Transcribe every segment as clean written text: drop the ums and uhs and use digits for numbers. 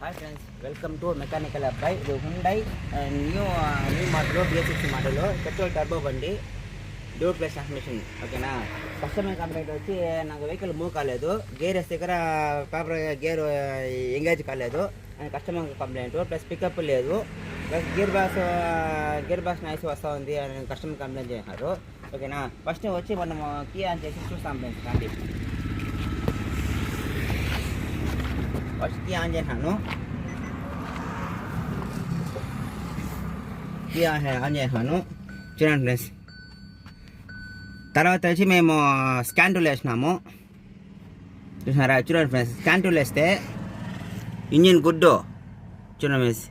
Hi friends, welcome to mechanical అబ్బాయి. ఇది Hyundai new model BS6 model petrol turbo బండి, dual plus transmission. ఓకేనా. Customer complaint వచ్చి నాకు వెహికల్ మూవ్ కాలేదు, గేర్ దగ్గర ప్రాపర్ గేర్ ఎంగేజ్ కాలేదు అని కస్టమర్ కంప్లైంట్. ప్లస్ పికప్ లేదు, ప్లస్ గేర్ బాక్స్ నాయిస్ వస్తూ ఉంది అని కస్టమర్ కంప్లైంట్ చేశారు. ఓకేనా. ఫస్ట్ వచ్చి మనం కీ ఆన్ చేసి చూస్తాం ఫ్రెండ్స్. కానీ ఫస్ట్ కీ ఆన్ చేశాను, చూడండి ఫ్రెండ్స్. తర్వాత వచ్చి మేము స్కాన్ టూల్ వేసినాము, చూసినారా. చూడండి ఫ్రెండ్స్, స్కాన్ టూల్ వేస్తే ఇంజిన్ గుడ్డు చూడండి ఫ్రెండ్స్.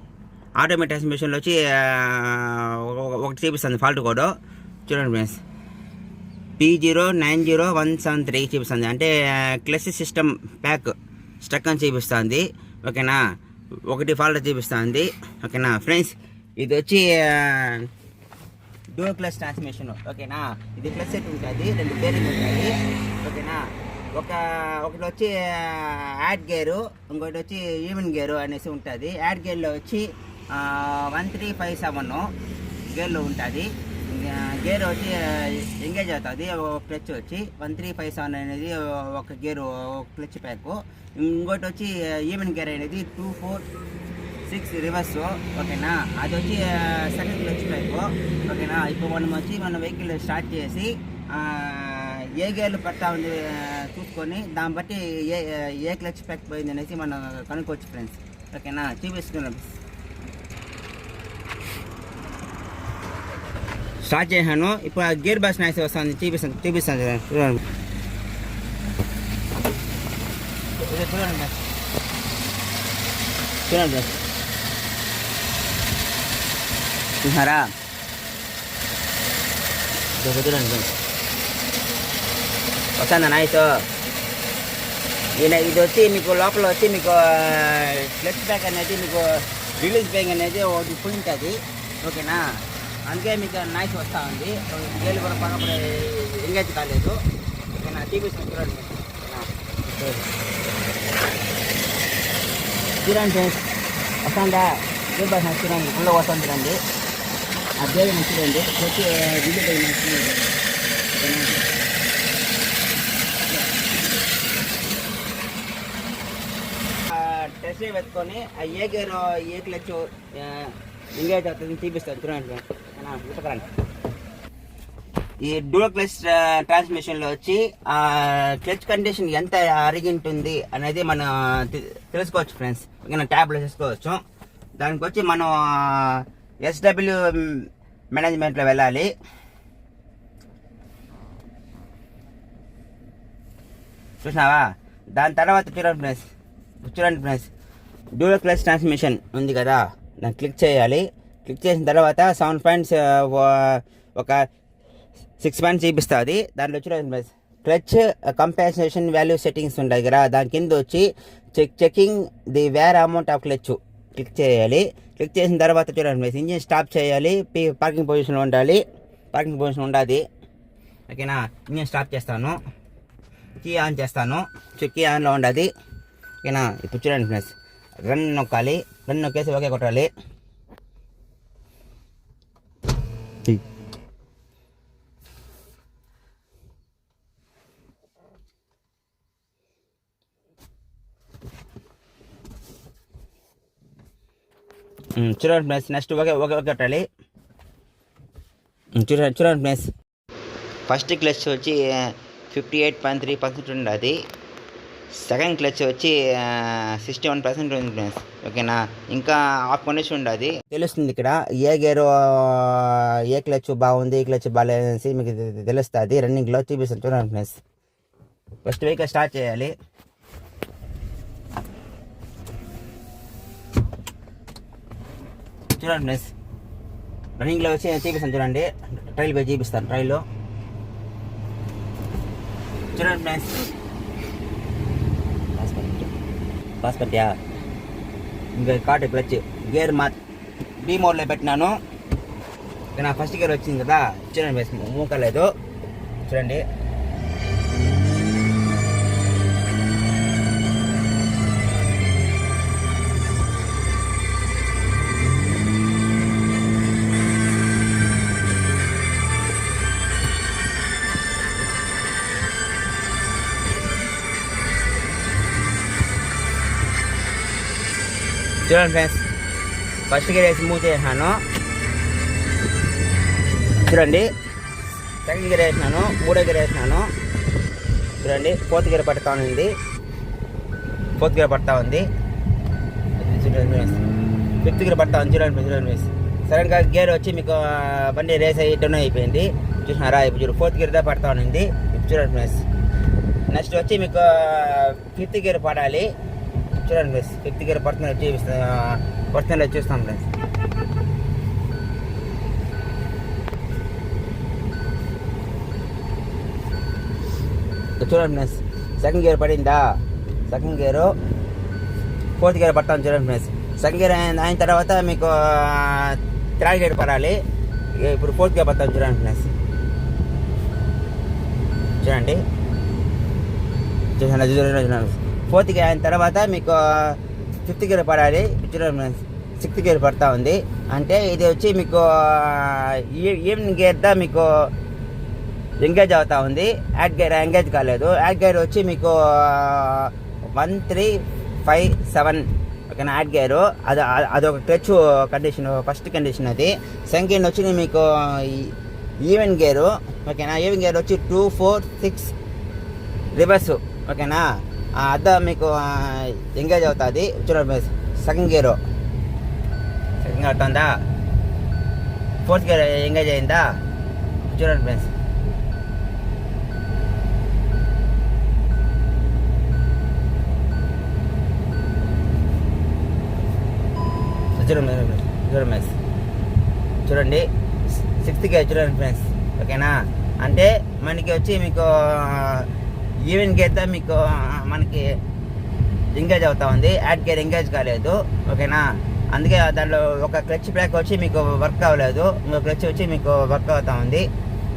ఆటోమేటిక్ ట్రాన్స్మిషన్లో వచ్చి ఒకటి చూపిస్తుంది ఫాల్ట్ కోడ్. చూడండి ఫ్రెండ్స్, P090173 చూపిస్తుంది, అంటే క్లచ్ సిస్టమ్ ప్యాక్ స్టక్ అని చూపిస్తుంది. ఓకేనా. ఒకటి ఫాల్ట్ చూపిస్తుంది. ఓకేనా ఫ్రెండ్స్, ఇది వచ్చి డ్యూయల్ క్లచ్ ట్రాన్స్మిషన్. ఓకేనా. ఇది క్లచ్ సెట్ ఉంటుంది, 2 బేరింగ్ ఉంటుంది. ఓకేనా. ఒకటి వచ్చి యాడ్ గేరు, ఇంకోటి వచ్చి ఈవెన్ గేరు అనేసి ఉంటుంది. యాడ్ గేర్లో వచ్చి 1357 గేర్లో ఉంటుంది. గేర్ వచ్చి ఎంగేజ్ అవుతుంది. క్లచ్ వచ్చి 1357 అనేది ఒక గేరు, క్లచ్ ప్యాక్. ఇంకోటి వచ్చి ఈవెన్ గేర్ అనేది 246 రివర్స్. ఓకేనా. అది వచ్చి సెకండ్ క్లచ్ ప్యాక్. ఓకేనా. ఇప్పుడు మనం వచ్చి మన వెహికల్ స్టార్ట్ చేసి ఏ గేర్లు పడతా ఉంది చూసుకొని దాన్ని బట్టి ఏ క్లచ్ ప్యాక్ పోయింది అనేసి మనం కనుక్కోవచ్చు ఫ్రెండ్స్. ఓకేనా. చూపిస్తున్నాం, స్టార్ట్ చేశాను. ఇప్పుడు గేర్ బాక్స్ నాయిస్ వస్తుంది, చూపిస్తాను చూడండి. చూడండి చూసారా. చూడండి వస్తుందా నాయిస్. ఇది వచ్చి మీకు లోపల వచ్చి మీకు క్లచ్ బ్యాక్ అనేది మీకు రిలీజ్ బ్యాక్ అనేది ఒకటి ఉంటుంది. ఓకేనా. అందుకే మీకు నాయిస్ వస్తూ ఉంది. గేర్లు కూడా పక్కన ఎంగేజ్ కాలేదు. ఓకేనా. చూపిస్తాను చూడండి. చూడండి ఫ్రెండ్స్, వస్తుందా గేర్ బాక్స్ చూడండి, ఫుల్గా వస్తుంది చూడండి. ఆ గేర్ చూడండి వచ్చి రిలీజ్ అయిన టెస్ట్ పెట్టుకొని ఏ గేరు ఏ క్లచ్ ఎంగేజ్ అవుతుంది చూపిస్తాను చూడండి. ఈ డ్యూయల్ క్లచ్ ట్రాన్స్మిషన్లో వచ్చి క్లచ్ కండిషన్ ఎంత అరిగింటుంది అనేది మనం తెలుసుకోవచ్చు ఫ్రెండ్స్. ఓకేనా. ట్యాబ్లో చేసుకోవచ్చు. దానికి వచ్చి మనం SW మేనేజ్మెంట్లో వెళ్ళాలి. చూసినావా. దాని తర్వాత చూడండి ఫ్రెండ్స్, డ్యూయల్ క్లచ్ ట్రాన్స్మిషన్ ఉంది కదా, దాన్ని క్లిక్ చేయాలి. క్లిక్ చేసిన తర్వాత 7 పాయింట్స్ ఒక 6 పాయింట్స్ చూపిస్తుంది. దాంట్లో చూడండి friends, clutch compensation value settings ఉంటాయి కదా, దాని కింద వచ్చి checking the wear amount of clutch click చేయాలి. క్లిక్ చేసిన తర్వాత చూడండి ఫ్రెండ్స్, ఇంజిన్ స్టాప్ చేయాలి, పార్కింగ్ పొజిషన్లో ఉండాలి. పార్కింగ్ పొజిషన్ ఉండాలి. ఓకేనా. ఇంజిన్ స్టాప్ చేస్తాను, కీ ఆన్ చేస్తాను, కీ ఆన్లో ఉండాలి. ఓకేనా. ఇప్పుడు చూడండి ఫ్రెండ్స్, రన్ నొక్కాలి. రన్ నొక్కేసి ఓకే కొట్టాలి. చూడండి ఫ్రెండ్స్, నెక్స్ట్ ఓకే కొట్టాలి. చూడండి ఫ్రెండ్స్, ఫస్ట్ క్లచ్ వచ్చి 58.3% ఉండదు. సెకండ్ క్లచ్ వచ్చి 61% ఉంది ఫ్రెండ్స్. ఓకేనా. ఇంకా హాఫ్ కండిషన్ ఉండదు. తెలుస్తుంది ఇక్కడ ఏ గేరు ఏ క్లచ్ బాగుంది, ఏ క్లచ్ బాగాలేదనేసి మీకు తెలుస్తుంది. రన్నింగ్లో చూపిస్తాను చూడండి ఫ్రెండ్స్. ఫస్ట్ వెహికల్ స్టార్ట్ చేయాలి. చూడండి ఫ్రెండ్స్, రన్నింగ్లో వచ్చి చూపిస్తాను చూడండి. ట్రైల్ పోయి చూపిస్తాను. ట్రైల్లో చూడండి ఫ్రెండ్స్, పాస్ పట్టియా ఇంకా కాటు క్లచ్ గేర్ బీ మోడ్లో పెట్టినాను. నా ఫస్ట్ గేర్ వచ్చింది కదా, చూడండి ఫ్రెండ్స్, మూకలేదు చూడండి. చూడండి ఫ్రెండ్స్, ఫస్ట్ గేర్ వేసి మూవ్ చేసినాను చూడండి, సెకండ్ గేర్ వేసినాను, మూడో గేర్ వేసినాను చూడండి, ఫోర్త్ గేర్ పడతా ఉంది, చూడండి ఫ్రెండ్స్, ఫిఫ్త్ గేర్ పడతా ఉంది చూడండి ఫ్రెండ్స్. సడన్గా గేర్ వచ్చి మీకు బండి రేస్ అయ్యి టర్న్ అయిపోయింది చూసినారా. ఇప్పుడు చూడు ఫోర్త్ గేర్ దా పడతా ఉంది ఇప్పుడు చూడండి ఫ్రెండ్స్. నెక్స్ట్ వచ్చి మీకు ఫిఫ్త్ గేర్ పడాలి చూడండి ఫ్రెండ్స్. ఫిఫ్త్ గేర్ పడుతున్నది చూస్తాం ఫ్రెండ్స్. చూడండి ఫ్రెండ్స్, సెకండ్ గేర్ పడిందా, సెకండ్ గేరు ఫోర్త్ గేర్ పడతాను చూడండి ఫ్రెండ్స్. సెకండ్ గేర్ అయిన తర్వాత మీకు థర్డ్ గేర్ పడాలి. ఇప్పుడు ఫోర్త్ గేర్ పడతాను చూడండి ఫ్రెండ్స్. చూడండి చూడండి ఫోర్త్ గేర్ అయిన తర్వాత మీకు ఫిఫ్త్ గేర్ పడాలి చూడండి ఫ్రెండ్స్. సిక్స్త్ గేర్ పడతా ఉంది, అంటే ఇది వచ్చి మీకు ఈవినింగ్ గేర్ దా మీకు ఎంగేజ్ అవుతా ఉంది. యాడ్ గేర్ ఎంగేజ్ కాలేదు. యాడ్ గేర్ వచ్చి మీకు 1 3 5 7 ఓకేనా. యాడ్ గేరు అదొక క్లచ్ కండిషన్, ఫస్ట్ కండిషన్ అది. సెకండ్ వచ్చి మీకు ఈవెన్ గేరు ఓకేనా. ఈవెన్ గేర్ వచ్చి 2 4 6 రివర్స్ ఓకేనా. మీకు ఎంగేజ్ అవుతుంది చూడండి. సెకండ్ గేరు అవుతుందా, ఫోర్త్ గేర్ ఎంగేజ్ అయిందా చూడండి ఫ్రెండ్స్. చూడండి సిక్స్త్ గేర్ చూడండి ఫ్రెండ్స్ ఓకేనా. అంటే మనకి వచ్చి మీకు ఈవెన్ గేర్ దా మీకు మనకి ఎంగేజ్ అవుతా ఉంది. యాడ్ గేర్ ఎంగేజ్ కాలేదు ఓకేనా. అందుకే దాంట్లో ఒక క్లచ్ బ్రేక్ వచ్చి మీకు వర్క్ అవ్వలేదు, ఇంకో క్లచ్ వచ్చి మీకు వర్క్ అవుతా ఉంది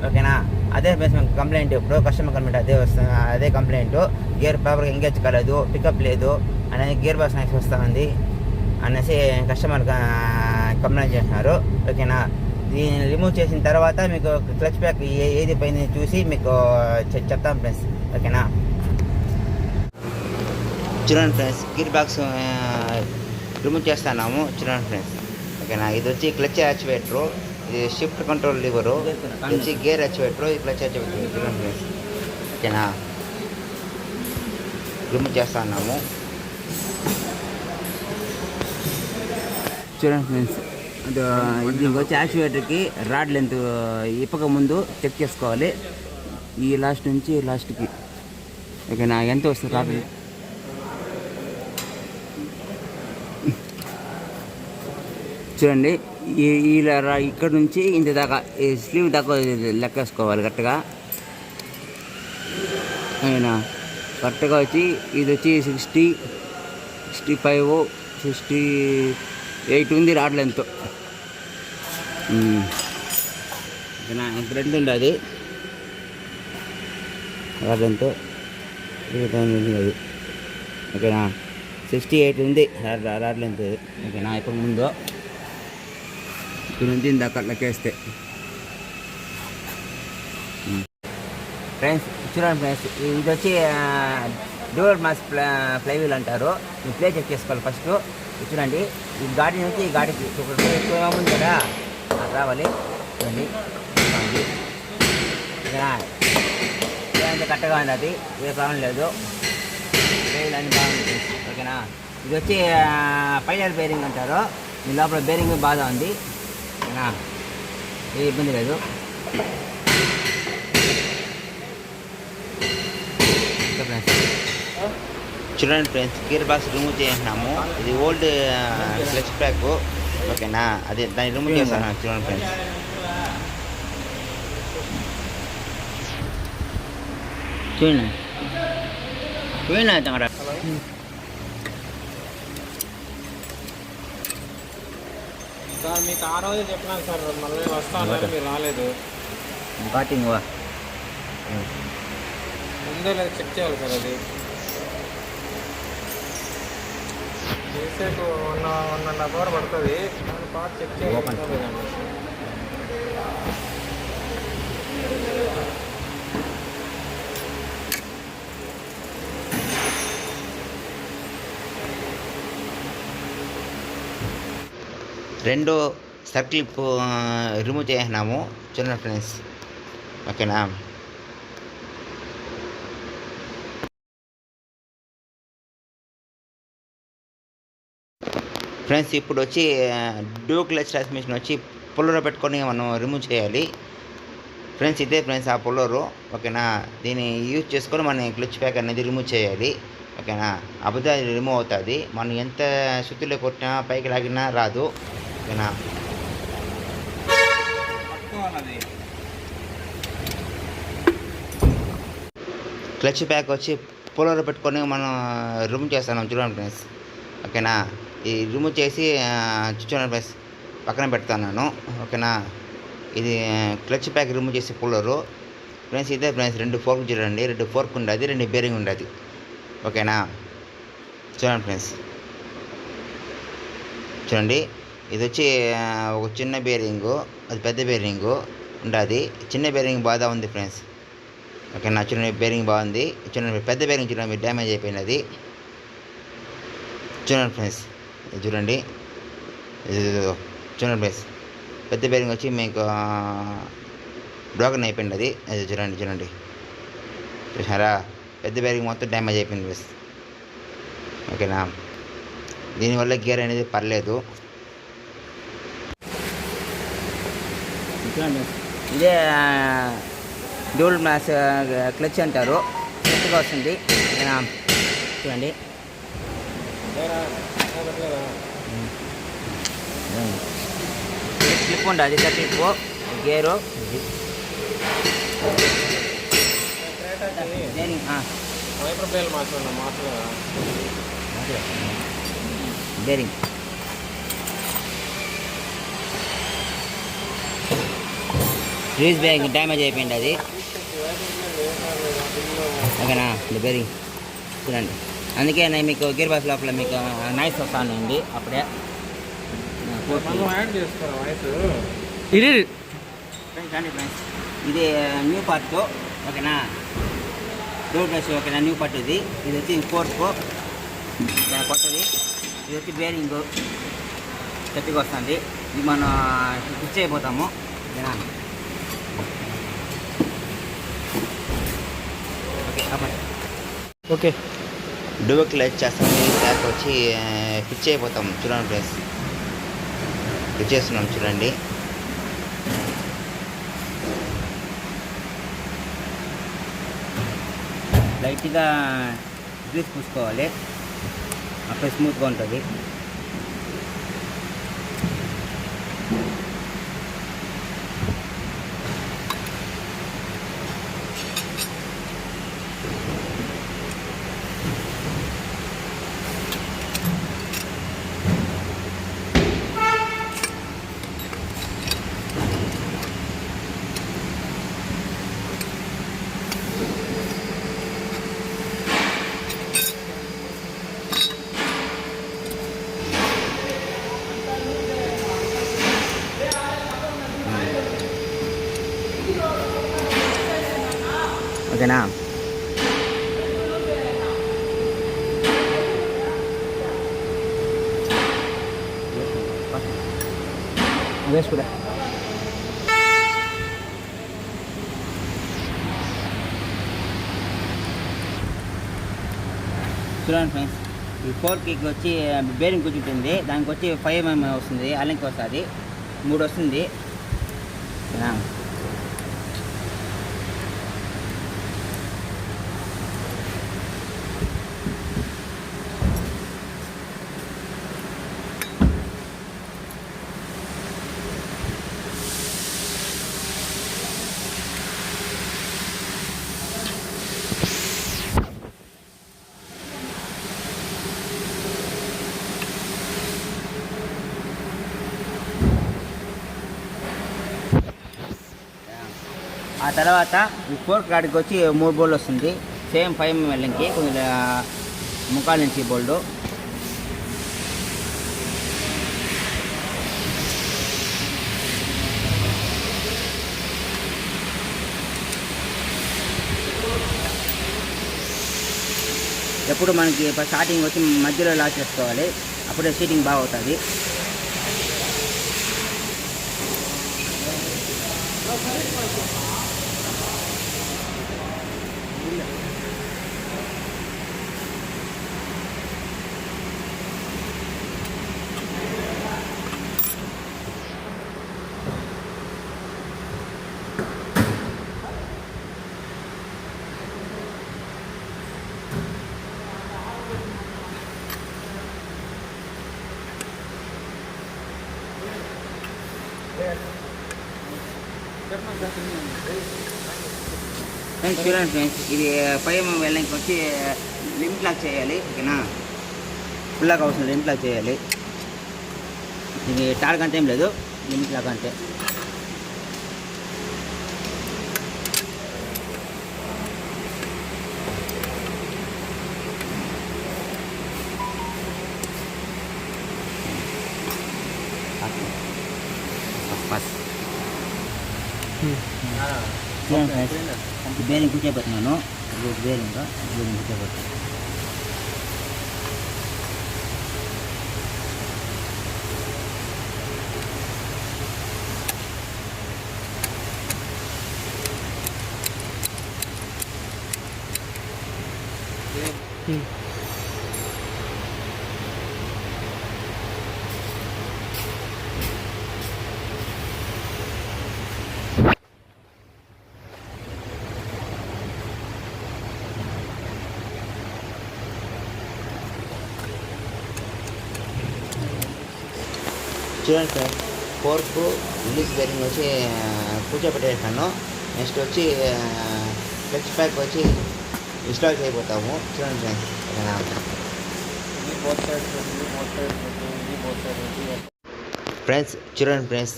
ఓకేనా. అదే మీకు కంప్లైంట్, ఇప్పుడు కస్టమర్ కంప్లైంట్ అదే కంప్లైంట్. గేర్ ప్రాపర్గా ఎంగేజ్ కాలేదు, పికప్ లేదు అనేది గేర్ బాక్స్ నైస్ వస్తూ ఉంది అనేసి కస్టమర్ కంప్లైంట్ చేస్తున్నారు ఓకేనా. దీన్ని రిమూవ్ చేసిన తర్వాత మీకు క్లచ్ బ్యాక్ ఏది పైన చూసి మీకు చెప్తాం ఫ్రెండ్స్ ఓకేనా. చూడండి ఫ్రెండ్స్, గేర్ బాక్స్ రిమూవ్ చేస్తున్నాము చూడండి ఫ్రెండ్స్ ఓకేనా. ఇది వచ్చి క్లచ్ యాక్చువేటరు, ఇది షిఫ్ట్ కంట్రోల్ లివరు, ఇది వచ్చి గేర్ యాక్చువేటరు, ఇది క్లచ్ యాక్చువేటర్ చూడండి ఫ్రెండ్స్ ఓకేనా. రిమూవ్ చేస్తున్నాము చూడండి ఫ్రెండ్స్. ఇది వచ్చి యాక్చువేటర్కి రాడ్ లెంత్ ఇప్పక ముందు చెక్ చేసుకోవాలి, ఈ లాస్ట్ నుంచి లాస్ట్కి ఓకేనా. ఎంత వస్తుంది రాడ్ చూడండి. ఇక్కడ నుంచి ఇంత దాకా ఈ స్లీవ్ దాకా లెక్కేసుకోవాలి కరెక్ట్గా ఓకేనా. కరెక్ట్గా వచ్చి ఇది వచ్చి 60 65 68 ఉంది రాడ్ లెంత్ ఓకేనా. ఇంక రెండు ఉండదు రాడ్ లెంత్ అది ఓకేనా. 68 ఉంది రాడ్ లెంత్ ఓకేనా. ఇప్పుడు ముందు ఇక్కడ నుంచి ఇందాక లెక్కేస్తే ఫ్రెండ్స్ చూడండి ఫ్రెండ్స్. ఇది వచ్చి డ్యూయల్ మాస్ ఫ్లైవీల్ అంటారు. ఈ ప్లే చెక్ చేసుకోవాలి ఫస్ట్ చూడండి. ఈ గాడి నుంచి ఈ గాడికి ఎక్కువ ఉంది కదా రావాలి చూడండి. కరెక్ట్గా ఉంది, అది ఏ ప్రాబ్లం లేదు, ఫ్లైవీల్ అన్ని బాగుంది ఓకేనా. ఇది వచ్చి పైనర్ బేరింగ్ అంటారు. మీ లోపల బేరింగ్ బాగా ఉంది ఓకేనా, ఏ ఇబ్బంది లేదు. చూడండి ఫ్రెండ్స్, గేర్ బాక్స్ రిమూవ్ చేసినాము. ఇది ఓల్డ్ క్లచ్ ప్యాక్ ఓకేనా, అది దాన్ని రిమూవ్ చేస్తాను చూడండి ఫ్రెండ్స్. చూడండి చూడండి సార్ మీకు ఆ రోజు చెప్పినాను సార్, మళ్ళీ వస్తాను మీరు రాలేదు. బాటింగ్ ముందే లేదు చెక్ చేయాలి సార్. అది చేసేకు 1.5 అవర్ పడుతుంది. దాని పార్ట్ చెక్ చేయాలి. రెండు సర్కిల్ రిమూవ్ చేసినాము చూడండి ఫ్రెండ్స్. ఓకేనా. ఫ్రెండ్స్ ఇప్పుడు వచ్చి డ్యూ క్లచ్ ట్రాన్స్మిషన్ వచ్చి పుల్లర్ పెట్టుకొని మనం రిమూవ్ చేయాలి ఫ్రెండ్స్. ఇదే ఫ్రెండ్స్ ఆ పుల్లరు. ఓకేనా. దీన్ని యూజ్ చేసుకొని మనం క్లచ్ ప్యాక్ అనేది రిమూవ్ చేయాలి. ఓకేనా. అబద్ధ రిమూవ్ అవుతుంది. మనం ఎంత సుత్తులో కొట్టినా పైకి లాగినా రాదు. ఓకేనా. క్లచ్ ప్యాక్ వచ్చి పుల్లర్ పెట్టుకొని మనం రిమూవ్ చేస్తున్నాం చూడండి ఫ్రెండ్స్. ఓకేనా. ఈ రిమూవ్ చేసి చూడండి ఫ్రెండ్స్ పక్కన పెడతాను. ఓకేనా. ఇది క్లచ్ ప్యాక్ రిమూవ్ చేసే పుల్లరు ఫ్రెండ్స్. ఇదే ఫ్రెండ్స్ రెండు ఫోర్క్ చూడండి. రెండు ఫోర్క్ ఉండదు, రెండు బేరింగ్ ఉండదు. ఓకేనా. చూడండి ఫ్రెండ్స్ చూడండి. ఇది వచ్చి ఒక చిన్న బేరింగు, అది పెద్ద బేరింగు ఉండదు. చిన్న బేరింగ్ బాగా ఉంది ఫ్రెండ్స్. ఓకేనా. చూడండి బేరింగ్ బాగుంది. చూడండి పెద్ద బేరింగ్ చూడండి డ్యామేజ్ అయిపోయినది. చూడండి ఫ్రెండ్స్ చూడండి. చూడండి ఫ్రెండ్స్ పెద్ద బేరింగ్ వచ్చి మీకు బ్రోకన్ అయిపోయింది. అది చూడండి చూడండి చూసారా. పెద్ద బేరింగ్ మొత్తం డ్యామేజ్ అయిపోయింది ఫ్రెండ్స్. ఓకేనా. దీనివల్ల గేర్ అనేది పర్లేదు. చూడండి ఇదే డ్యూల్ మ్యాస్ క్లచ్ అంటారు. క్లచ్గా వస్తుంది. ఓకేనా. చూడండి క్లిప్ ఉంటుంది, క్లిప్ గేరు బేరింగ్. రీస్ బ్యాగ్ డ్యామేజ్ అయిపోయింది అది. ఓకేనా. బేరింగ్ చూడండి. అందుకే నేను మీకు గేర్ బాక్స్ లోపల మీకు నాయిస్ వస్తానండి అప్పుడే. ఇది న్యూ పార్ట్. ఓకేనా. Door glass. ఓకేనా. న్యూ పార్ట్ ఇది. ఇది వచ్చి ఫోర్క్ కొత్తది. ఇది వచ్చి బేరింగ్ గట్టిగా వస్తుంది. ఇది మనం ఫిక్స్ అయిపోతాము. ఓకేనా. ఓకే డ్యూయల్ క్లచ్ చేస్తాం. ప్యాక్ వచ్చి ఫిక్స్ అయిపోతాం చూడండి ఫ్రెండ్స్. ఫిక్స్ చేస్తున్నాం చూడండి. లైట్గా గ్రీస్ పూసుకోవాలి, అప్పుడు స్మూత్గా ఉంటుంది. ఓకేనా. వేసుకుంటా. చూడండి ఫ్రెండ్స్, ఈ 4 వచ్చి బేరింగ్ కూర్చుంటుంది. దానికి వచ్చి 5 mm వస్తుంది, అలింక్ వస్తుంది, 3 వస్తుంది. ఆ తర్వాత ఈ 4 కాడికి వచ్చి 3 బోల్డ్ వస్తుంది. సేమ్ 5 mm కొంచెం 3/4 ఇంచ్ బోల్డ్. ఎప్పుడు మనకి స్టార్టింగ్ వచ్చి మధ్యలో లాక్ చేసుకోవాలి, అప్పుడే సీటింగ్ బాగా అవుతుంది. ఫ్రెండ్స్ చూడండి ఫ్రెండ్స్, ఇది 5 mm వెళ్ళడానికి వచ్చి లిమిట్ లాక్ చేయాలి. ఓకేనా, ఫుల్ లాక్ అవసరం, లిమిట్ లాక్ చేయాలి. ఇది టార్క్ అంటే ఏం లేదు, లిమిట్ లాక్ అంటే. బేరింగ్ కూర్చోబెట్టినాను, బేరింగ్ కూర్చోబెట్టాను. చూడండి సార్, ఫోర్క్ రిలీజ్ బేరింగ్ వచ్చి కూర్చోబెట్టేసాను. నెక్స్ట్ వచ్చి క్లచ్ ప్యాక్ వచ్చి ఇన్స్టాల్ చేయబోతాము. చూడండి ఫ్రెండ్స్, ఓకేనా. ఫ్రెండ్స్ చూడండి ఫ్రెండ్స్,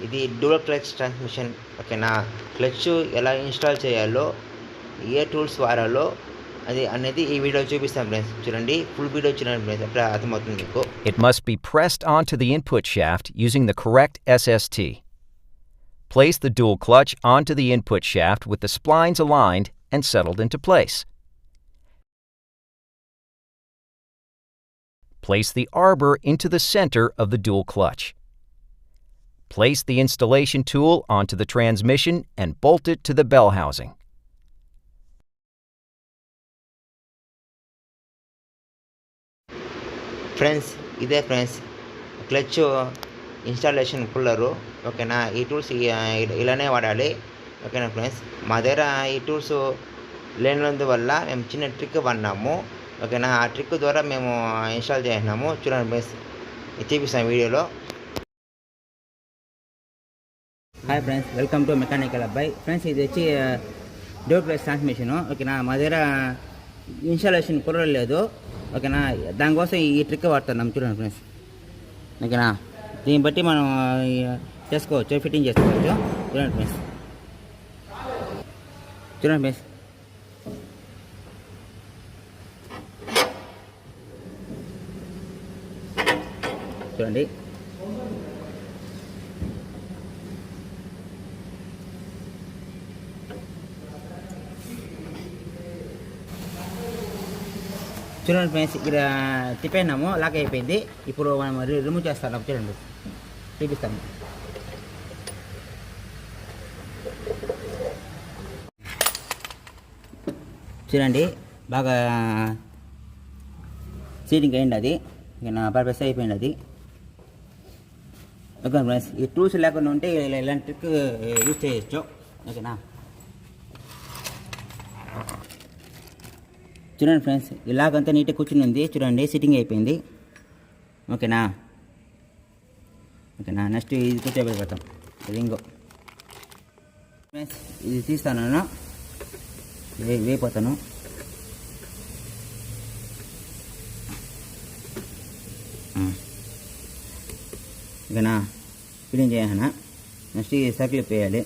ఇది డ్యూయల్ క్లచ్ ట్రాన్స్మిషన్. ఓకేనా, క్లచ్ ఎలా ఇన్స్టాల్ చేయాలో, ఏ టూల్స్ వాడాలో అది అనేది ఈ వీడియో చూపిస్తాం ఫ్రెండ్స్. చూడండి, ఫుల్ వీడియో చూడండి ఫ్రెండ్స్, అట్లా అర్థమవుతుంది మీకు. It must be pressed onto the input shaft using the correct SST. Place the dual clutch onto the input shaft with the splines aligned and settled into place. Place the arbor into the center of the dual clutch. Place the installation tool onto the transmission and bolt it to the bell housing. Friends ఇదే friends clutch installation puller. ఓకేనా, ఈ tools ఇలానే వాడాలి. ఓకేనా friends, మా దగ్గర ఈ tools లేనందువల్ల మేము చిన్న ట్రిక్ వాడినాము. ఓకేనా, ఆ ట్రిక్ ద్వారా మేము ఇన్స్టాల్ చేసినాము. చూడండి ఫ్రెండ్స్, చూపిస్తాం వీడియోలో. Hi friends, welcome to mechanical అబ్బాయి. ఫ్రెండ్స్ ఇది వచ్చి డ్యూయల్ క్లచ్ ట్రాన్స్మిషను. ఓకేనా, మా దగ్గర ఇన్స్టాలేషన్ కుర్రలు లేదు. ఓకేనా, దానికోసం ఈ ట్రిక్ వాడుతున్నాం. చూడండి ఫ్రెండ్స్, ఓకేనా, దీన్ని బట్టి మనం చేసుకోవచ్చు, ఫిట్టింగ్ చేసుకోవచ్చు. చూడండి ఫ్రెండ్స్, చూడండి ఫ్రెండ్స్, చూడండి. చూడండి ఫ్రెండ్స్, ఇక్కడ తిప్పినాము, లాక్ అయిపోయింది. ఇప్పుడు మనం రిమూవ్ చేస్తాం. చూడండి, చూపిస్తాము. చూడండి, బాగా సీటింగ్ అయింది అది, ఇంకా పర్ఫెక్ట్ అయిపోయింది అది. ఓకే ఫ్రెండ్స్, ఈ టూల్స్ లేకుండా ఉంటే ఇలాంటి ట్రిక్ యూజ్ చేయొచ్చు. ఓకేనా, చూడండి ఫ్రెండ్స్, ఇలాగంతా నీట్గా కూర్చుని ఉంది. చూడండి, సిట్టింగ్ అయిపోయింది. ఓకేనా, ఓకేనా. నెక్స్ట్ ఇది కూర్చోబెడతాం, రింగో ఫ్రెండ్స్. ఇది తీస్తాను, వేయిపోతాను. ఓకేనా, ఫిల్లింగ్ చేయాలన్నా. నెక్స్ట్ ఈ సర్కిల్ వేయాలి.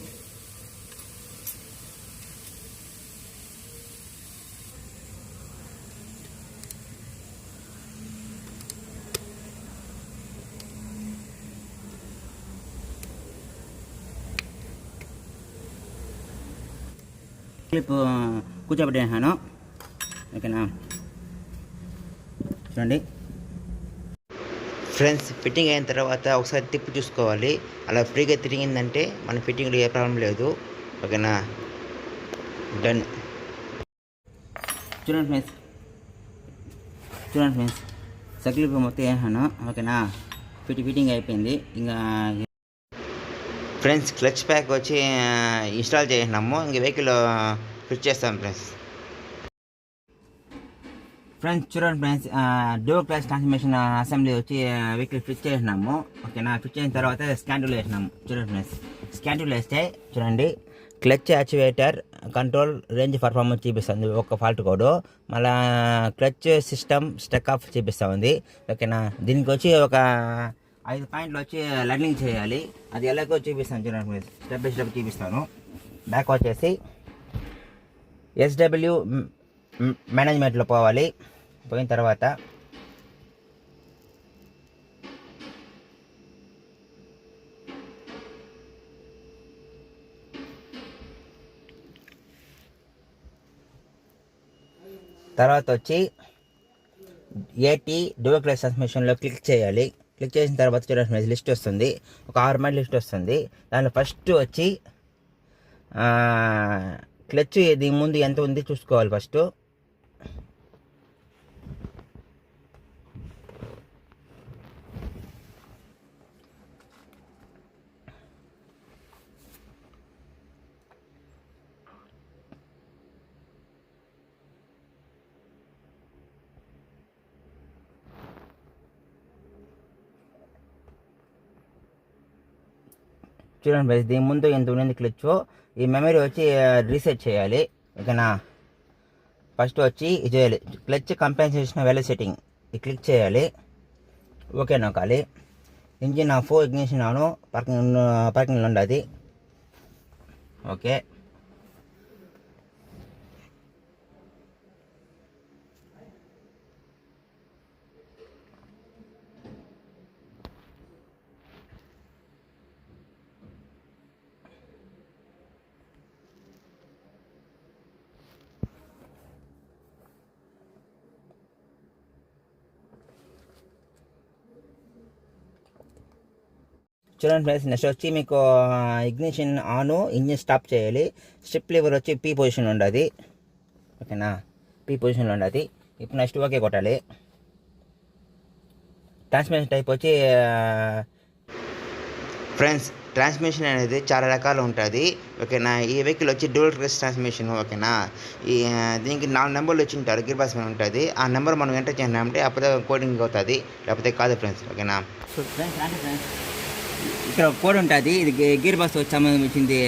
క్లిప్ కూర్చోబెట్టాను. ఓకేనా, చూడండి ఫ్రెండ్స్ ఫిట్టింగ్ అయిన తర్వాత ఒకసారి తిప్పి చూసుకోవాలి. అలా ఫ్రీగా తిరిగిందంటే మన ఫిట్టింగ్లో ఏ ప్రాబ్లం లేదు. ఓకేనా, డన్. చూడండి ఫ్రెండ్స్ సర్కిల్ మొత్తం వేసాను. ఓకేనా, ఫిట్టింగ్ అయిపోయింది. ఇంకా ఫ్రెండ్స్ క్లచ్ ప్యాక్ వచ్చి ఇన్స్టాల్ చేసినాము. ఇంక వెహికల్ ఫిట్ చేస్తాం ఫ్రెండ్స్ చూడండి friends, dual clutch transmission assembly వచ్చి వెహికల్ ఫిట్ చేసినాము. ఓకేనా, ఫిట్ చేసిన తర్వాత స్కాంటూల్ వేసినాము. చూడండి ఫ్రెండ్స్, స్కాంటూల్ వేస్తే చూడండి clutch actuator control range performance చూపిస్తుంది ఒక ఫాల్ట్ కోడ్. మళ్ళా క్లచ్ సిస్టమ్ స్టక్ ఆఫ్ చూపిస్తూ ఉంది. ఓకేనా, దీనికి వచ్చి ఒక 5 పాయింట్లు వచ్చి లర్నింగ్ చేయాలి. అది ఎలాగో చూపిస్తాను చూడండి ఫ్రెండ్స్, స్టెప్ బై స్టెప్ చూపిస్తాను. బ్యాక్ వచ్చేసి SW మేనేజ్మెంట్లో పోవాలి. పోయిన తర్వాత వచ్చి AT డ్యూయల్ క్లచ్ ట్రాన్స్మిషన్లో క్లిక్ చేయాలి. క్లిక్ చేసిన తర్వాత చూడండి లిస్ట్ వస్తుంది, ఒక 6 మైల్ లిస్ట్ వస్తుంది. దానిలో ఫస్ట్ వచ్చి క్లచ్ దీని ముందు ఎంత ఉంది చూసుకోవాలి ఫస్ట్. చూడండి ఫ్రెండ్స్, దీని ముందు ఎంత ఉన్నది క్లచ్. ఈ మెమరీ వచ్చి రీసెట్ చేయాలి. ఓకేనా, ఫస్ట్ వచ్చి ఇది చేయాలి, క్లచ్ కంపెన్సేషన్ వాల్యూ సెట్టింగ్ ఇది క్లిక్ చేయాలి. ఓకే నొక్కాలి. ఇంజిన్ ఆఫ్, ఇగ్నిషన్ ఆన్, పార్కింగ్లో ఉండదు. ఓకే, చూడండి ఫ్రెండ్స్, నెక్స్ట్ వచ్చి మీకు ఇగ్నిషన్ ఆన్, ఇంజిన్ స్టాప్ చేయాలి. స్ట్రిప్ లివర్ వచ్చి P పొజిషన్లో ఉండదు. ఓకేనా, P పొజిషన్లో ఉండదు. ఇప్పుడు నెక్స్ట్ ఓకే కొట్టాలి. ట్రాన్స్మిషన్ టైప్ వచ్చి ఫ్రెండ్స్, ట్రాన్స్మిషన్ అనేది చాలా రకాలు ఉంటుంది. ఓకేనా, ఈ వెహికల్ వచ్చి డ్యూయల్ క్లచ్ ట్రాన్స్మిషన్. ఓకేనా, దీనికి 4 నెంబర్లు వచ్చి ఉంటారు, గేర్ బాక్స్ మీద ఉంటుంది. ఆ నెంబర్ మనం ఎంటర్ చేసినామంటే అప్పుడే కోడింగ్ అవుతుంది, లేకపోతే కాదు ఫ్రెండ్స్. ఓకేనా ఫ్రెండ్స్, ఇక్కడ కోడ్ ఉంటుంది. ఇది గేర్ బాక్స్ వచ్చి సంబంధించింది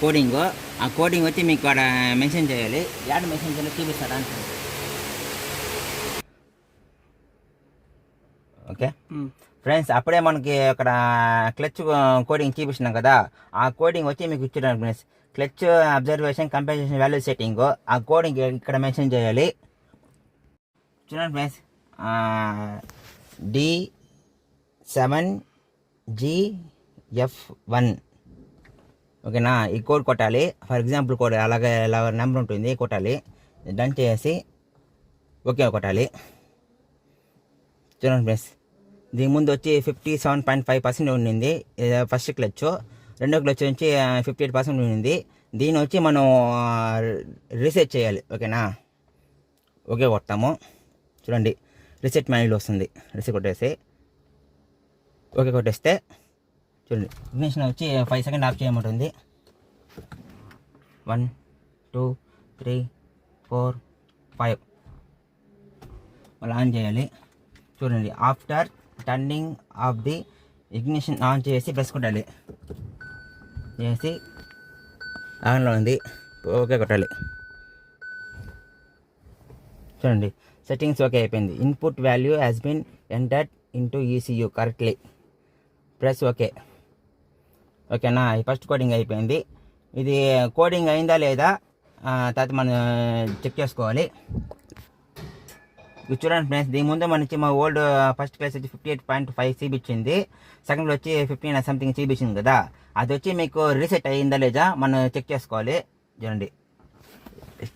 కోడింగ్. ఆ కోడింగ్ వచ్చి మీకు అక్కడ మెన్షన్ చేయాలి. యాడ్ మెన్షన్ చేయాలి చూపిస్తారా? ఓకే ఫ్రెండ్స్, అప్పుడే మనకి అక్కడ క్లచ్ కోడింగ్ చూపిస్తున్నాం కదా, ఆ కోడింగ్ వచ్చి మీకు ఇచ్చారు friends. Clutch observation compensation value setting, ఆ కోడింగ్ ఇక్కడ మెన్షన్ చేయాలి. చూడండి ఫ్రెండ్స్, D7GF1. ఓకేనా, ఈ కోడ్ కొట్టాలి. ఫర్ ఎగ్జాంపుల్ కోడ్ అలాగే నెంబర్ ఉంటుంది, కొట్టాలి. డన్ చేసి ఓకే కొట్టాలి. చూడండి ఫ్రెండ్స్, దీని ముందు వచ్చి 57.5% ఉండింది ఫస్ట్ క్లచ్. రెండో క్లచ్ నుంచి 58% ఉండింది. దీని వచ్చి మనం రీసెట్ చేయాలి. ఓకేనా, ఓకే కొడతాము. చూడండి రీసెట్ మాన్యువల్ వస్తుంది. రీసెట్ కొట్టేసి ఓకే కొట్టేస్తే చూడండి ఇగ్నిషన్ వచ్చి 5 సెకండ్ ఆఫ్ చేయమంటుంది. 1 2 3 4 5 మళ్ళీ ఆన్ చేయాలి. చూడండి after turning off the ignition on చేసి ప్రెస్ కొట్టాలి. చేసి ఆన్లో ఉంది, ఓకే కొట్టాలి. చూడండి సెట్టింగ్స్ ఓకే అయిపోయింది. Input value has been entered into ECU correctly. Press okay. ఓకేనా, ఈ ఫస్ట్ కోడింగ్ అయిపోయింది. ఇది కోడింగ్ అయిందా లేదా తర్వాత మనం చెక్ చేసుకోవాలి. చూడండి ఫ్రెండ్స్, దీని ముందు మనకి మా ఓల్డ్ ఫస్ట్ క్లాస్ వచ్చి 58.5 CB ఇచ్చింది, సెకండ్లో వచ్చి 15 సంథింగ్ CB ఇచ్చింది కదా, అది వచ్చి మీకు రీసెట్ అయ్యిందా లేదా మనం చెక్ చేసుకోవాలి. చూడండి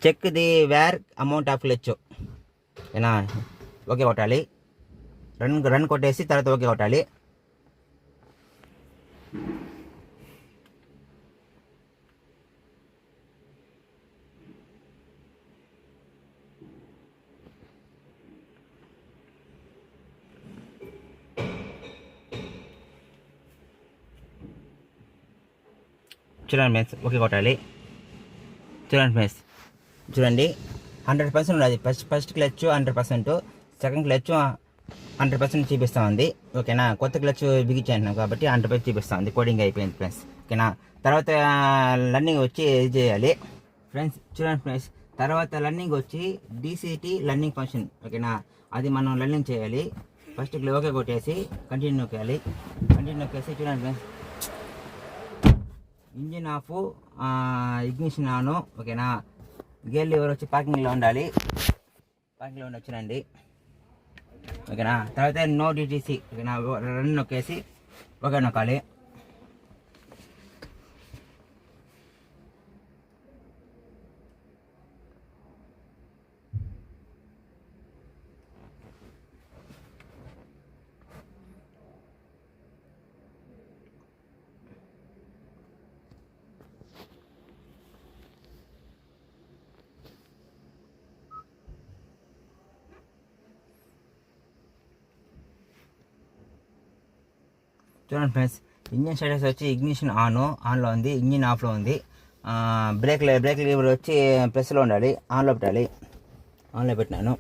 check the wear amount of clutch. ఓకేనా, ఓకే కొట్టాలి. రన్ కొట్టేసి తర్వాత ఓకే కొట్టాలి. చూడండి ఫ్రెండ్స్, ఓకే కొట్టాలి. చూడండి ఫ్రెండ్స్, చూడండి 100% ఉన్నది. ఫస్ట్ క్లచ్ 100%, సెకండ్ క్లచ్ 100% చూపిస్తూ ఉంది. ఓకేనా, కొత్త క్లచ్ బిగించాను కాబట్టి 100% చూపిస్తూ ఉంది. కోడింగ్ అయిపోయింది ఫ్రెండ్స్. ఓకేనా, తర్వాత లర్నింగ్ వచ్చి ఇది చేయాలి ఫ్రెండ్స్. చూడండి ఫ్రెండ్స్, తర్వాత లర్నింగ్ వచ్చి DCT లర్నింగ్ ఫంక్షన్. ఓకేనా, అది మనం లర్నింగ్ చేయాలి. ఫస్ట్ ఓకే కొట్టేసి కంటిన్యూ నొక్కాలి. కంటిన్యూ నొక్కేసి చూడండి friends, engine off, ignition on. ఓకేనా, గేర్ లివర్ వచ్చి పార్కింగ్లో ఉండాలి. పార్కింగ్లో ఉండి వచ్చినండి. ఓకేనా, తర్వాత నో DTC. ఓకేనా, రన్ నొక్కేసి ఓకే నొక్కాలి. చూడండి ఫ్రెండ్స్, ఇంజిన్ స్టేటస్ వచ్చి ఇగ్నిషన్ ఆన్లో ఉంది, ఇంజిన్ ఆఫ్లో ఉంది. బ్రేక్ లీవర్ వచ్చి ప్రెస్లో ఉండాలి, ఆన్లో పెట్టాలి. ఆన్లో పెట్టినాను,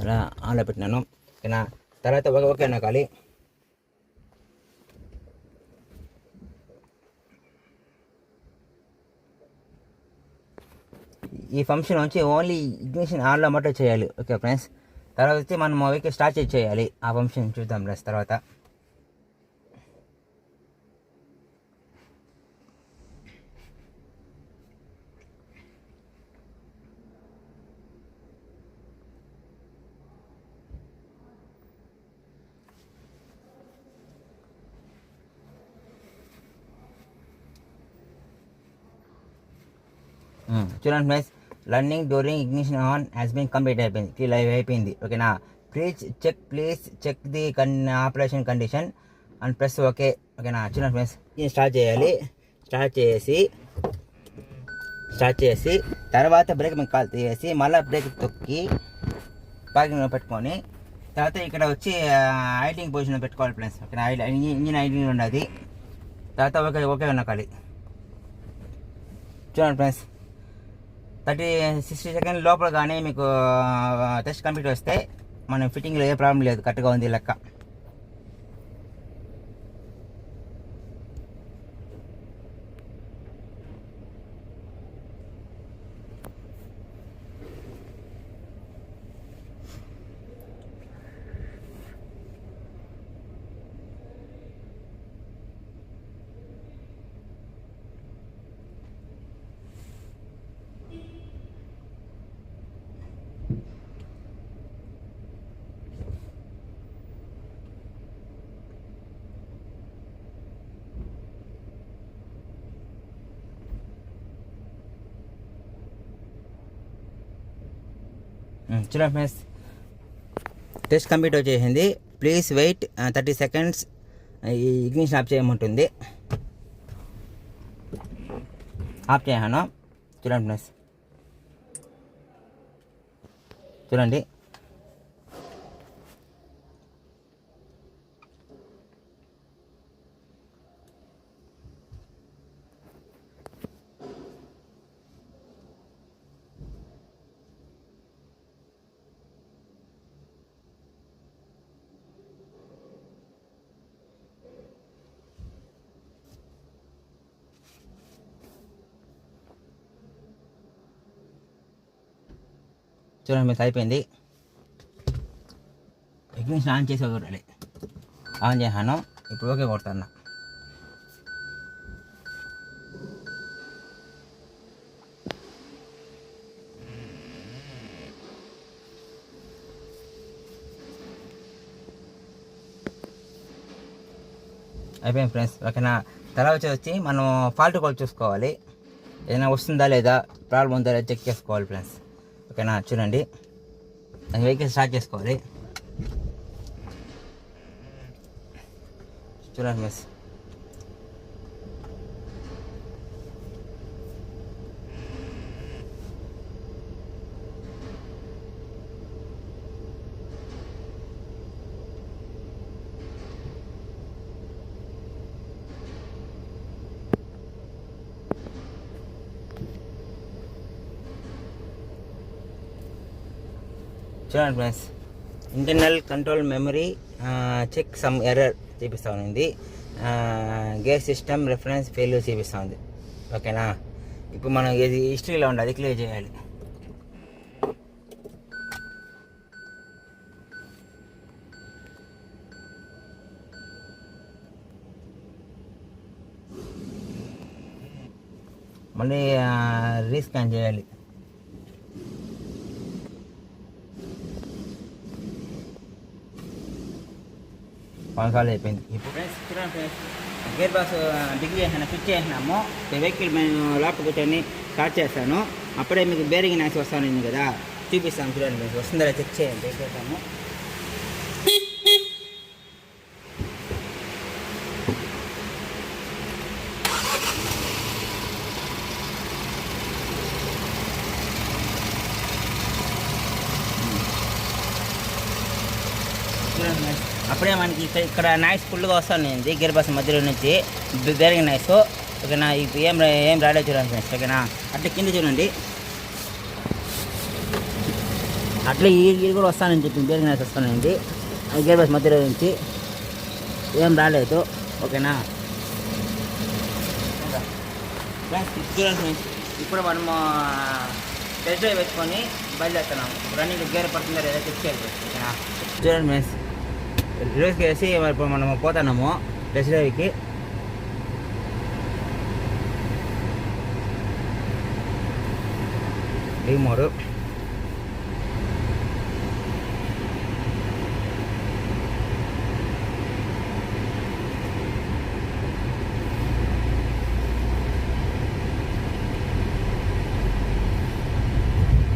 ఇలా ఆన్లో పెట్టినాను. ఓకేనా, తర్వాత ఓకే నొక్కాలి. ఈ ఫంక్షన్ వచ్చి ఓన్లీ ఇగ్నిషన్ ఆన్లో మట్టు చేయాలి. ఓకే ఫ్రెండ్స్, తర్వాత వచ్చి మనం వెహికల్ స్టార్ట్ చేయాలి. ఆ ఫంక్షన్ చూద్దాం ఫ్రెండ్స్ తర్వాత. చూడండి friends, learning during ignition on has been complete అయిపోయింది. ఓకేనా, please check the operation condition and press okay. ఓకేనా, చూడండి ఫ్రెండ్స్, స్టార్ట్ చేయాలి. స్టార్ట్ చేసి తర్వాత బ్రేక్ మీద కాల్ తీసేసి మళ్ళీ బ్రేక్ తొక్కి పార్కింగ్లో పెట్టుకొని తర్వాత ఇక్కడ వచ్చి ఐడింగ్ పొజిషన్లో పెట్టుకోవాలి ఫ్రెండ్స్. ఓకేనా, ఇంజిన్ ఐడింగ్ ఉండదు. తర్వాత ఓకే నొక్కాలి. చూడండి ఫ్రెండ్స్, 60 సెకండ్ లోపల కానీ మీకు టెస్ట్ కంప్లీట్ వస్తే మన ఫిట్టింగ్లో ఏ ప్రాబ్లం లేదు, కరెక్ట్గా ఉంది లెక్క. చూడండి ఫ్రెండ్స్, టెస్ట్ కంప్లీట్ వచ్చేసింది. Please wait 30 seconds. ఈ ఇగ్నిషన్ ఆఫ్ చేయమంటుంది, ఆఫ్ చేయాను. చూడండి ఫ్రెండ్స్, చూడండి చూడండి మీకు అయిపోయింది. ఇగ్నిషన్ ఆన్ చేసి వదలాలి. ఆన్ చేశాను, ఇప్పుడు ఓకే కొడతాను. అయిపోయింది ఫ్రెండ్స్. ఓకేనా, తర్వాత వచ్చి మనం ఫాల్ట్ కూడా చూసుకోవాలి. ఏదైనా వస్తుందా లేదా, ప్రాబ్లం ఉందా లేదా చెక్ చేసుకోవాలి ఫ్రెండ్స్. ఓకేనా, చూడండి వెహికల్ స్టార్ట్ చేసుకోవాలి. చూడండి ఫ్రెండ్స్. చూడండి friends, internal control memory checksum error చూపిస్తూ ఉంది. గేర్ సిస్టమ్ రెఫరెన్స్ ఫెయిల్యూర్ చూపిస్తూ ఉంది. ఓకేనా, ఇప్పుడు మనం ఇది హిస్టరీలో ఉండి అది క్లియర్ చేయాలి. మళ్ళీ రీస్కాన్ చేయాలి. పదకాలు అయిపోయింది. ఇప్పుడు ఫ్రెండ్స్ చూడండి ఫ్రెండ్స్, గేర్ బాక్స్ డిగ్రీ చేసిన ఫిట్ చేసినాము. వెహికల్ మేము లోపల కూర్చొని స్టార్ట్ చేస్తాను. అప్పుడే మీకు బేరింగ్ నాయిస్ వస్తాను కదా, చూపిస్తాను. చూడండి ఫ్రెండ్స్, వస్తుందా చెక్ చేయండి. చేస్తాము. అప్పుడే మనకి ఇక్కడ నాయిస్ ఫుల్గా వస్తుంది గేర్ బాక్స్ మధ్యలో నుంచి బేరింగ్ నాయిస్. ఓకేనా, ఇప్పుడు ఏం రాలేదు చూడండి ఫ్రెండ్స్. ఓకేనా, అట్లా కింద చూడండి, అట్లా ఈ కూడా వస్తానని చెప్పి బేరింగ్ నాయిస్ వస్తానండి గేర్ బాక్స్ మధ్యలో నుంచి. ఏం రాలేదు. ఓకేనా ఫ్రెండ్స్, చూడండి ఫ్రెండ్స్, ఇప్పుడు మనము టెస్ట్ డ్రైవ్ వేసుకొని బయలుదేరుతున్నాం. రన్నింగ్ గేర్ పడుతుందో లేదా చెక్ చేయాలి. ఓకేనా, చూడండి ఫ్రెండ్స్, రివర్స్కి వేసి ఇప్పుడు మనము పోతున్నాము టెస్ట్ డ్రైవ్కి. Dream mode.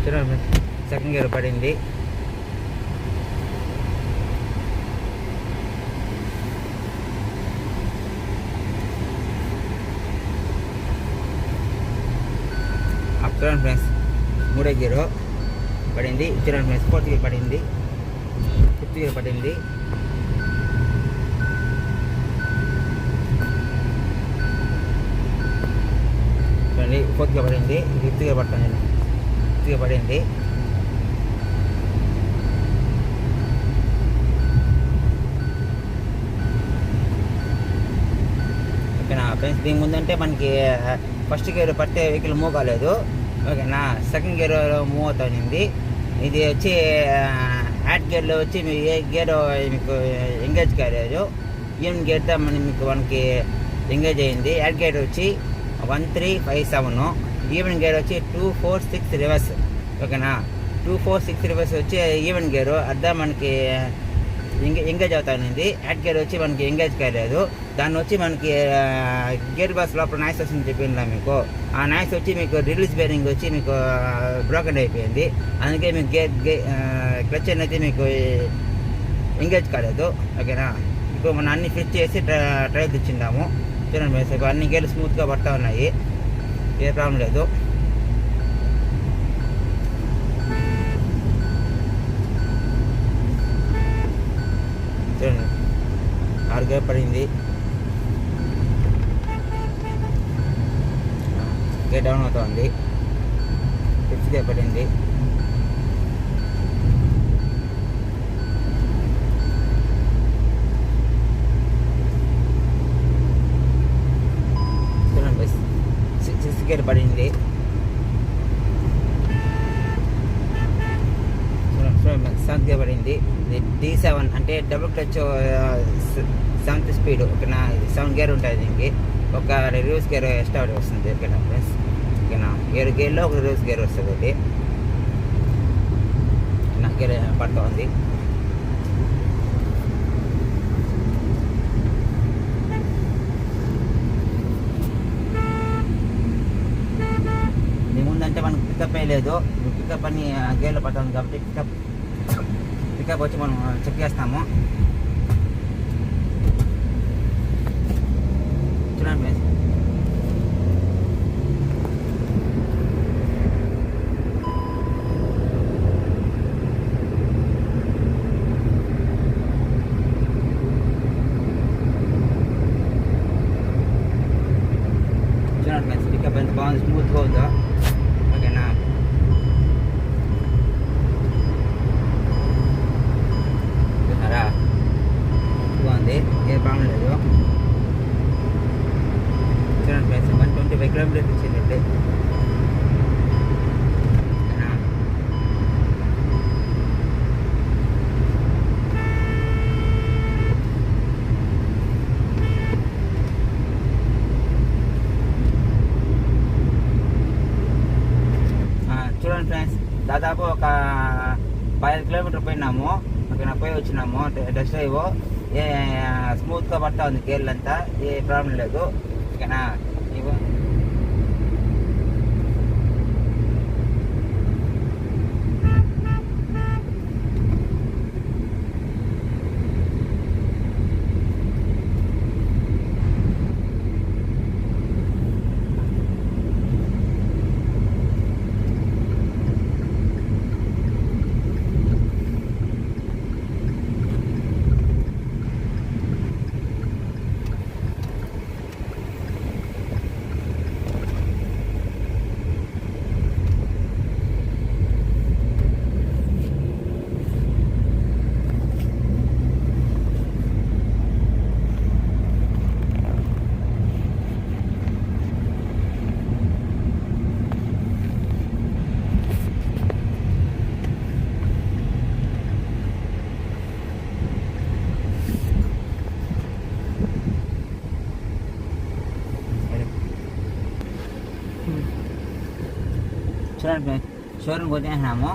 చూడండి, సెకండ్ గేర్ పడింది. చూడండి ఫ్రెండ్స్, మూడో గేరు పడింది. చూడండి ఫ్రెండ్స్, ఫోర్త్ గేర్ పడింది, ఫిఫ్త్ గేర్ పడింది. చూడండి, ఫోర్త్ గేర్ పడింది, ఫిఫ్త్ గేర్ పడుతుంది, ఫిఫ్త్ గేర్ పడింది. ఓకేనా ఫ్రెండ్స్, దీని ముందంటే మనకి ఫస్ట్ గేర్ పడితే వెహికల్ మూవ్ కాలేదు. ఓకేనా, సెకండ్ గేర్ మూవ్ అవుతుంది. ఇది వచ్చి యాడ్ గేర్లో వచ్చి మీకు ఏ గేర్ మీకు ఎంగేజ్ కాలేదు. ఈవెన్ గేర్తో మనకి ఎంగేజ్ అయింది. యాడ్ గేర్ వచ్చి 1357, ఈవెన్ గేర్ వచ్చి 246 రివర్స్. ఓకేనా, 246 రివర్స్ వచ్చి ఈవెన్ గేరు అర్థం మనకి ఎంగేజ్ అవుతుంది. యాడ్ గేర్ వచ్చి మనకి ఎంగేజ్ కాలేదు. దాన్ని వచ్చి మనకి గేర్ బాక్స్ లోపల నాయిస్ వస్తుంది చెప్పిందా మీకు. ఆ నాయిస్ వచ్చి మీకు రిలీజ్ బేరింగ్ వచ్చి మీకు బ్రోకెన్ అయిపోయింది. అందుకే మీకు క్లచ్ అనేది మీకు ఎంగేజ్ కాలేదు. ఓకేనా, ఇప్పుడు మనం అన్ని ఫిట్ చేసి ట్రయల్ తెచ్చిందాము. చూడండి ఇప్పుడు అన్ని గేర్లు స్మూత్గా పడతా ఉన్నాయి, ఏ ప్రాబ్లం లేదు. చూడండి, 6 గేర్ పడింది. గేర్ డౌన్ అవుతుంది. 5th గేర్ పడింది. చూడండి, 6th గేర్ పడింది. చూడండి, 7th గేర్ పడింది. D7 అంటే డబుల్ క్లచ్ 7th స్పీడ్. ఓకేనా, 7 గేర్ ఉంటుంది దీనికి. ఒక రివర్స్ గేర్ ఎక్స్ట్రా వస్తుంది. ఓకేనా ఫ్రెండ్స్, ఓకేనా, 7 గేర్లో ఒక రివర్స్ గేర్ వస్తుంది. ఒకటి నా గేర్ పడుతూ ఉంది. దీని ముందంటే మనకు పికప్ లేదు. పికప్ అని గేర్లో పడుతుంది కాబట్టి పికప్ వచ్చి మనం చెక్ చేస్తాము. చూడండి ఫ్రెండ్స్. చూడండి ఫ్రెండ్స్, పికప్ ఎంత బాగుంది, స్మూత్గా ఉందో. ఓకేనా, చూసారా, బాగుంది, ఏ ప్రాబ్లం లేదు. చూడండి ఫ్రెండ్స్, 125 కిలోమీటర్స్ ఇచ్చింది ఇప్పుడే. ఓకేనా, చూడండి ఫ్రెండ్స్, దాదాపు ఒక 15 కిలోమీటర్ పోయినాము. ఓకేనా, పోయి వచ్చినాము. టెస్ట్ డ్రైవ్ ఏ స్మూత్గా పడతా ఉంది, గేర్లు అంతా ఏ ప్రాబ్లం లేదు. ఓకేనా, ఇవ్వ చూడండి ఫ్రెండ్స్, షోరూమ్కి వచ్చేసినాము.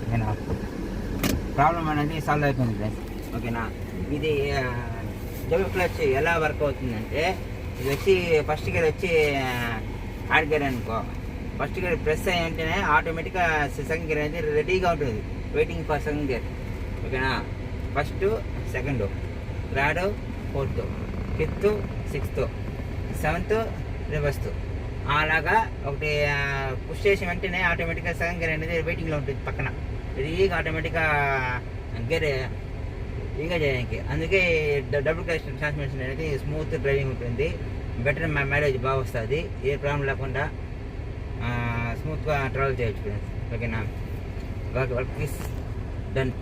ఓకేనా, ప్రాబ్లం అనేది సాల్వ్ అయిపోయింది ఫ్రెండ్స్. ఓకేనా, ఇది డబుల్ క్లచ్ ఎలా వర్క్ అవుతుందంటే, ఇది వచ్చి ఫస్ట్ గేర్ వచ్చి హార్డ్ గేర్ అనుకో. ఫస్ట్ గేర్ ప్రెస్ అయ్యి ఉంటేనే ఆటోమేటిక్గా సెకండ్ గేర్ అనేది రెడీగా ఉంటుంది, వెయిటింగ్ ఫర్ సెకండ్ గేర్. ఓకేనా, first, second, third, fourth, fifth, sixth, seventh reverse. అలాగా ఒకటి పుష్ చేసి వెంటనే ఆటోమేటిక్గా సెకండ్ గేర్ అనేది వెయిటింగ్లో ఉంటుంది పక్కన, రెడీగా ఆటోమేటిక్గా గేర్ ఫ్రీగా చేయడానికి. అందుకే డబుల్ క్లచ్ ట్రాన్స్మిషన్ అనేది స్మూత్ డ్రైవింగ్ ఉంటుంది, బెటర్ మైలేజ్ బాగా వస్తుంది, ఏ ప్రాబ్లం లేకుండా స్మూత్గా ట్రావెల్ చేయొచ్చు ఫ్రెండ్స్. ఓకేనా, వర్క్ ఈస్ డన్.